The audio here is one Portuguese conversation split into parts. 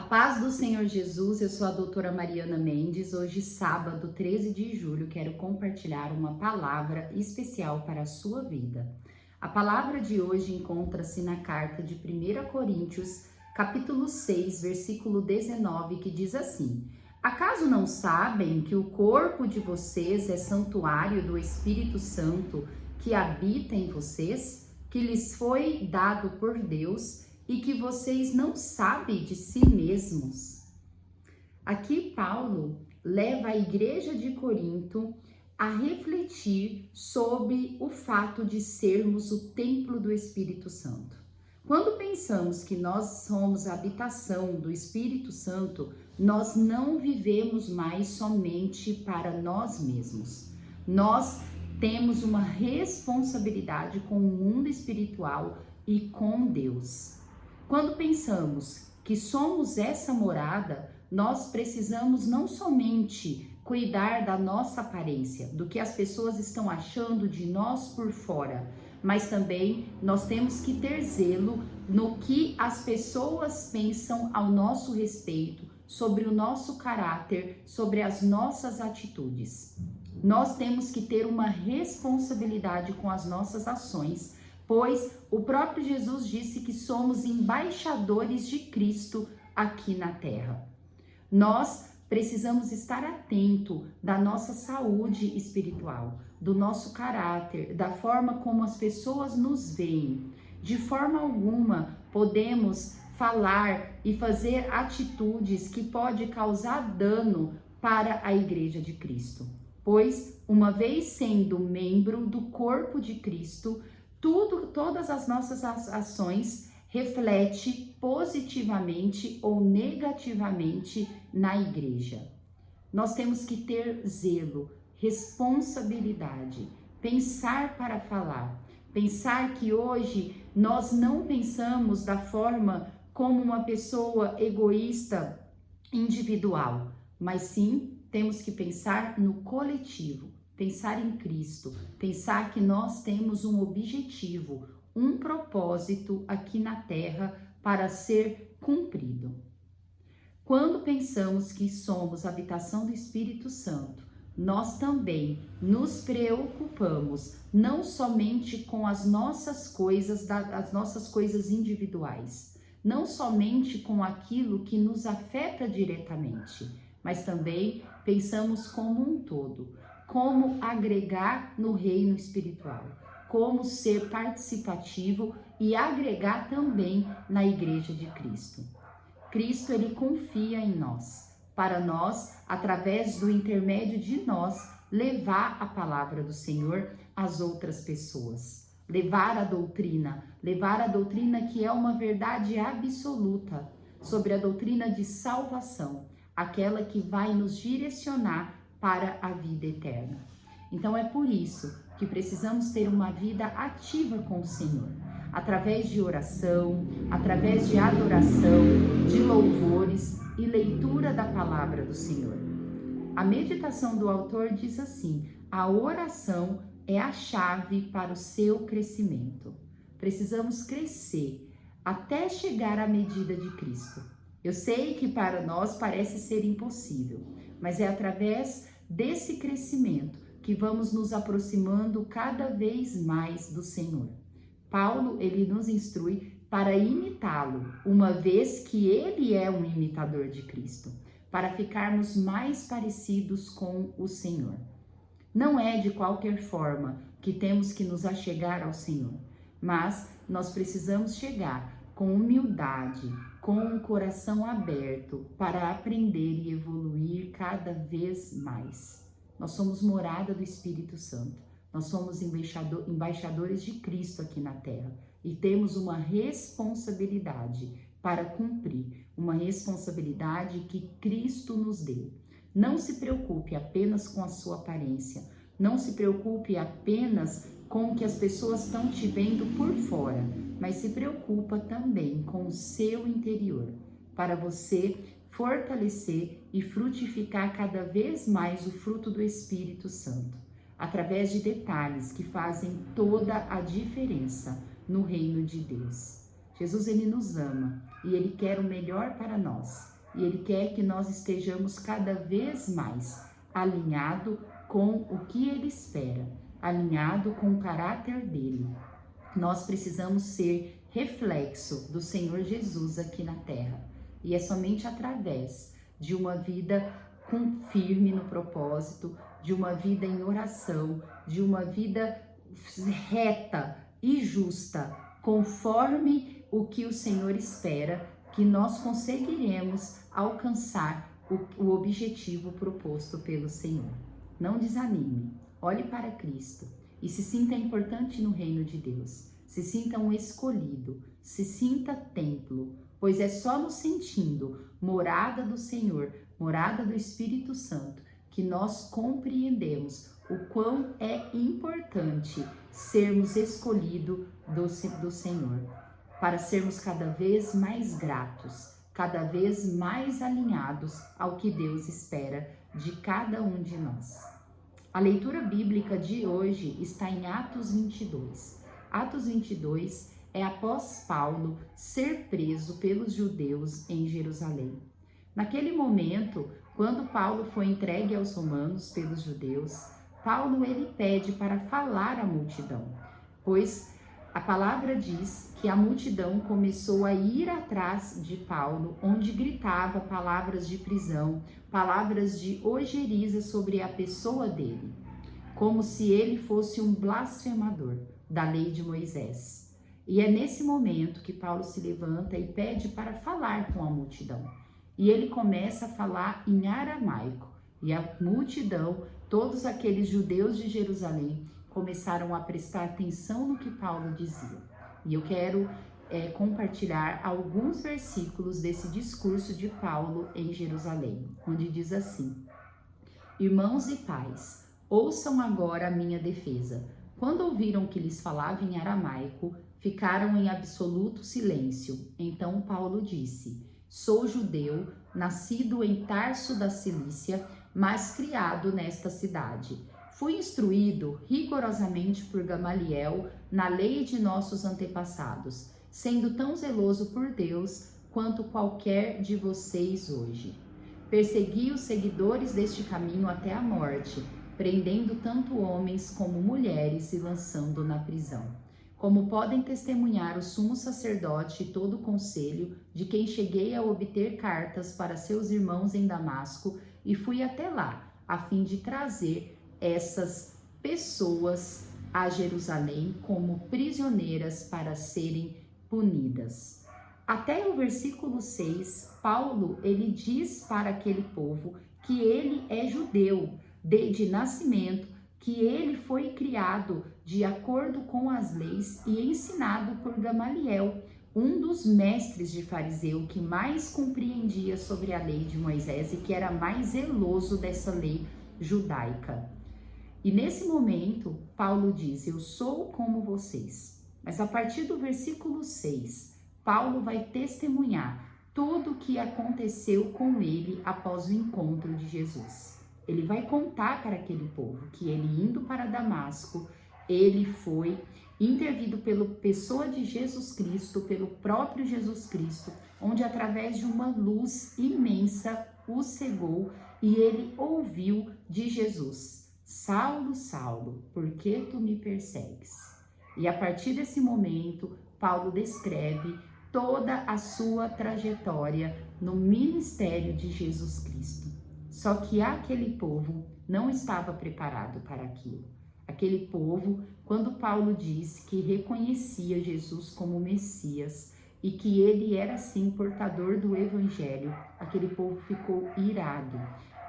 paz do Senhor Jesus, eu sou a doutora Mariana Mendes. Hoje, sábado, 13 de julho, quero compartilhar uma palavra especial para a sua vida. A palavra de hoje encontra-se na carta de 1 Coríntios, capítulo 6, versículo 19, que diz assim: Acaso não sabem que o corpo de vocês é santuário do Espírito Santo que habita em vocês, que lhes foi dado por Deus, e que vocês não sabem de si mesmos? Aqui Paulo leva a igreja de Corinto a refletir sobre o fato de sermos o templo do Espírito Santo. Quando pensamos que nós somos a habitação do Espírito Santo, nós não vivemos mais somente para nós mesmos. Nós temos uma responsabilidade com o mundo espiritual e com Deus. Quando pensamos que somos essa morada, nós precisamos não somente cuidar da nossa aparência, do que as pessoas estão achando de nós por fora, mas também nós temos que ter zelo no que as pessoas pensam ao nosso respeito, sobre o nosso caráter, sobre as nossas atitudes. Nós temos que ter uma responsabilidade com as nossas ações, pois o próprio Jesus disse que somos embaixadores de Cristo aqui na terra. Nós precisamos estar atento da nossa saúde espiritual, do nosso caráter, da forma como as pessoas nos veem. De forma alguma podemos falar e fazer atitudes que podem causar dano para a igreja de Cristo, pois uma vez sendo membro do corpo de Cristo, todas as nossas ações refletem positivamente ou negativamente na igreja. Nós temos que ter zelo, responsabilidade, pensar para falar, pensar que hoje nós não pensamos da forma como uma pessoa egoísta, individual, mas sim temos que pensar no coletivo. Pensar em Cristo, pensar que nós temos um objetivo, um propósito aqui na terra para ser cumprido. Quando pensamos que somos a habitação do Espírito Santo, nós também nos preocupamos não somente com as nossas coisas individuais, não somente com aquilo que nos afeta diretamente, mas também pensamos como um todo. Como agregar no reino espiritual, como ser participativo e agregar também na igreja de Cristo. Cristo, ele confia em nós, para nós, através do intermédio de nós, levar a palavra do Senhor às outras pessoas, levar a doutrina que é uma verdade absoluta sobre a doutrina de salvação, aquela que vai nos direcionar para a vida eterna. Então é por isso que precisamos ter uma vida ativa com o Senhor, através de oração, através de adoração, de louvores e leitura da palavra do Senhor. A meditação do autor diz assim: a oração é a chave para o seu crescimento. Precisamos crescer até chegar à medida de Cristo. Eu sei que para nós parece ser impossível, mas é através desse crescimento que vamos nos aproximando cada vez mais do Senhor. Paulo, ele nos instrui para imitá-lo, uma vez que ele é um imitador de Cristo, para ficarmos mais parecidos com o Senhor. Não é de qualquer forma que temos que nos achegar ao Senhor, mas nós precisamos chegar com humildade, com um coração aberto para aprender e evoluir cada vez mais. Nós somos morada do Espírito Santo, nós somos embaixadores de Cristo aqui na terra e temos uma responsabilidade para cumprir, uma responsabilidade que Cristo nos deu. Não se preocupe apenas com a sua aparência, não se preocupe apenas com o que as pessoas estão te vendo por fora, mas se preocupa também com o seu interior, para você fortalecer e frutificar cada vez mais o fruto do Espírito Santo, através de detalhes que fazem toda a diferença no reino de Deus. Jesus, ele nos ama e ele quer o melhor para nós. e Ele quer que nós estejamos cada vez mais alinhado com o que Ele espera, alinhado com o caráter dele. Nós precisamos ser reflexo do Senhor Jesus aqui na terra, e é somente através de uma vida firme no propósito, de uma vida em oração, de uma vida reta e justa, conforme o que o Senhor espera, que nós conseguiremos alcançar o objetivo proposto pelo Senhor. Não desanime, olhe para Cristo e se sinta importante no reino de Deus. Se sinta um escolhido, se sinta templo, pois é só nos sentindo morada do Senhor, morada do Espírito Santo, que nós compreendemos o quão é importante sermos escolhidos do Senhor, para sermos cada vez mais gratos, cada vez mais alinhados ao que Deus espera de cada um de nós. A leitura bíblica de hoje está em Atos 22. Atos 22 é após Paulo ser preso pelos judeus em Jerusalém. Naquele momento, quando Paulo foi entregue aos romanos pelos judeus, Paulo ele pede para falar à multidão, pois a palavra diz que a multidão começou a ir atrás de Paulo, onde gritava palavras de prisão, palavras de ojeriza sobre a pessoa dele, como se ele fosse um blasfemador da lei de Moisés. E é nesse momento que Paulo se levanta e pede para falar com a multidão. E ele começa a falar em aramaico. E a multidão, todos aqueles judeus de Jerusalém, começaram a prestar atenção no que Paulo dizia. E eu quero compartilhar alguns versículos desse discurso de Paulo em Jerusalém, onde diz assim: Irmãos e pais, ouçam agora a minha defesa. Quando ouviram que lhes falava em aramaico, ficaram em absoluto silêncio. Então Paulo disse: Sou judeu, nascido em Tarso da Cilícia, mas criado nesta cidade. Fui instruído rigorosamente por Gamaliel na lei de nossos antepassados, sendo tão zeloso por Deus quanto qualquer de vocês hoje. Persegui os seguidores deste caminho até a morte, prendendo tanto homens como mulheres e lançando na prisão. Como podem testemunhar o sumo sacerdote e todo o conselho, de quem cheguei a obter cartas para seus irmãos em Damasco, e fui até lá, a fim de trazer essas pessoas a Jerusalém como prisioneiras para serem punidas. Até o versículo 6, Paulo, ele diz para aquele povo que ele é judeu de nascimento, que ele foi criado de acordo com as leis e ensinado por Gamaliel, um dos mestres de fariseu que mais compreendia sobre a lei de Moisés e que era mais zeloso dessa lei judaica. E nesse momento, Paulo diz: eu sou como vocês. Mas a partir do versículo 6, Paulo vai testemunhar tudo o que aconteceu com ele após o encontro de Jesus. Ele vai contar para aquele povo que ele indo para Damasco, ele foi intervido pela pessoa de Jesus Cristo, pelo próprio Jesus Cristo, onde através de uma luz imensa o cegou e ele ouviu de Jesus: Saulo, Saulo, por que tu me persegues? E a partir desse momento, Paulo descreve toda a sua trajetória no ministério de Jesus Cristo. Só que aquele povo não estava preparado para aquilo. Aquele povo, quando Paulo diz que reconhecia Jesus como Messias e que ele era sim portador do evangelho, aquele povo ficou irado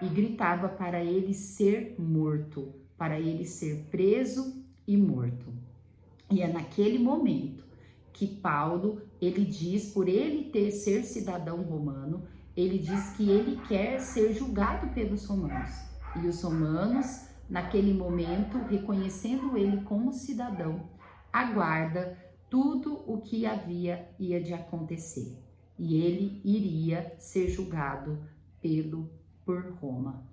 e gritava para ele ser morto, para ele ser preso e morto. E é naquele momento que Paulo, ele diz, por ele ser cidadão romano, ele diz que ele quer ser julgado pelos romanos. E os romanos, naquele momento, reconhecendo ele como cidadão, aguarda tudo o que ia de acontecer. E ele iria ser julgado por Roma.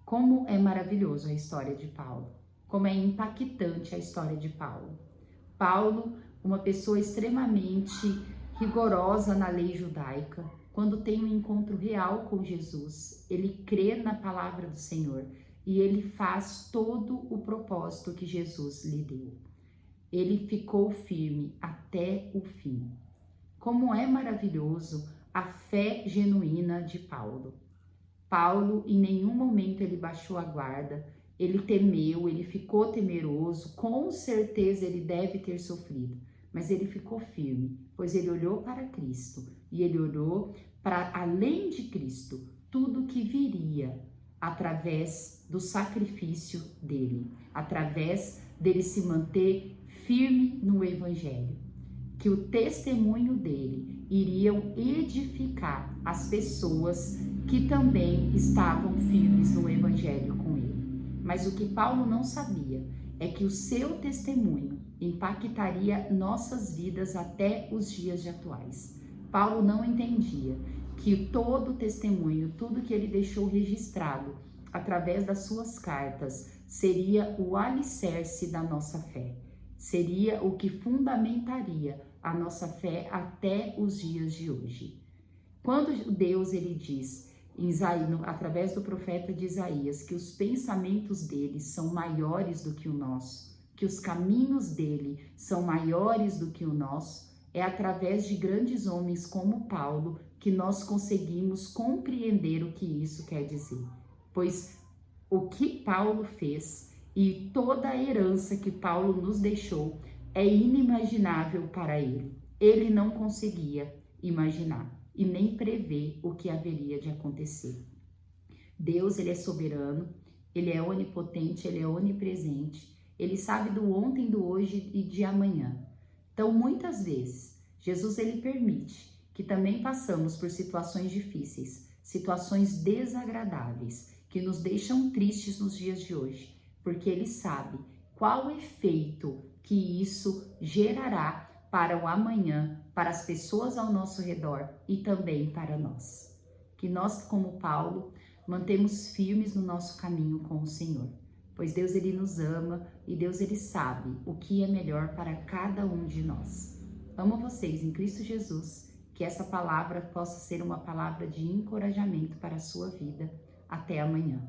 Como é maravilhoso a história de Paulo. Como é impactante a história de Paulo. Paulo, uma pessoa extremamente rigorosa na lei judaica, quando tem um encontro real com Jesus, ele crê na palavra do Senhor e ele faz todo o propósito que Jesus lhe deu. Ele ficou firme até o fim. Como é maravilhoso a fé genuína de Paulo. Paulo, em nenhum momento ele baixou a guarda, ele temeu, ele ficou temeroso, com certeza ele deve ter sofrido, mas ele ficou firme, pois ele olhou para Cristo e ele olhou para além de Cristo, tudo que viria através do sacrifício dele, através dele se manter firme no Evangelho, que o testemunho dele iriam edificar as pessoas que também estavam firmes no Evangelho com ele. Mas o que Paulo não sabia é que o seu testemunho impactaria nossas vidas até os dias atuais. Paulo não entendia que todo o testemunho, tudo que ele deixou registrado através das suas cartas, seria o alicerce da nossa fé. Seria o que fundamentaria a nossa fé até os dias de hoje. Quando Deus ele diz, através do profeta de Isaías, que os pensamentos dele são maiores do que o nosso, que os caminhos dele são maiores do que o nosso, é através de grandes homens como Paulo que nós conseguimos compreender o que isso quer dizer. Pois o que Paulo fez e toda a herança que Paulo nos deixou é inimaginável para ele. Ele não conseguia imaginar e nem prever o que haveria de acontecer. Deus, ele é soberano, ele é onipotente, ele é onipresente, ele sabe do ontem, do hoje e de amanhã. Então, muitas vezes, Jesus, ele permite que também passamos por situações difíceis, situações desagradáveis, que nos deixam tristes nos dias de hoje, porque ele sabe qual efeito que isso gerará para o amanhã, para as pessoas ao nosso redor e também para nós. Que nós, como Paulo, mantemos firmes no nosso caminho com o Senhor, pois Deus ele nos ama e Deus ele sabe o que é melhor para cada um de nós. Amo vocês em Cristo Jesus, que essa palavra possa ser uma palavra de encorajamento para a sua vida. Até amanhã.